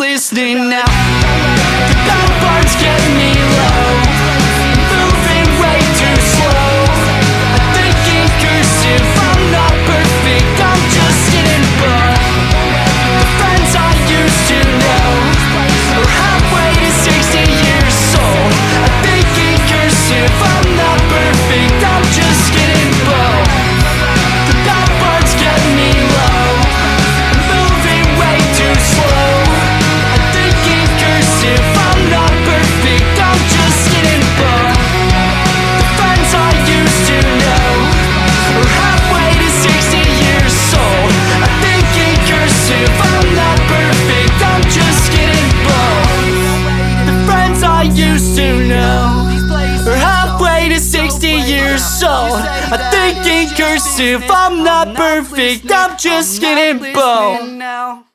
listening now. The bad parts get me low, moving way too slow. I think in cursive, I'm not perfect, I'm just getting by. The friends I used to know are halfway to 60 years old. I think in cursive, I'm not perfect, I'm just getting by. The bad parts get me low, moving way too slow. I think in cursive, I'm not perfect, I'm just getting by. The friends I used to know are halfway to 60 years old. I think in cursive, I'm not perfect, I'm just getting by. The friends I used to know are halfway to 60 years old. I think in cursive, I'm not perfect, I'm just getting by.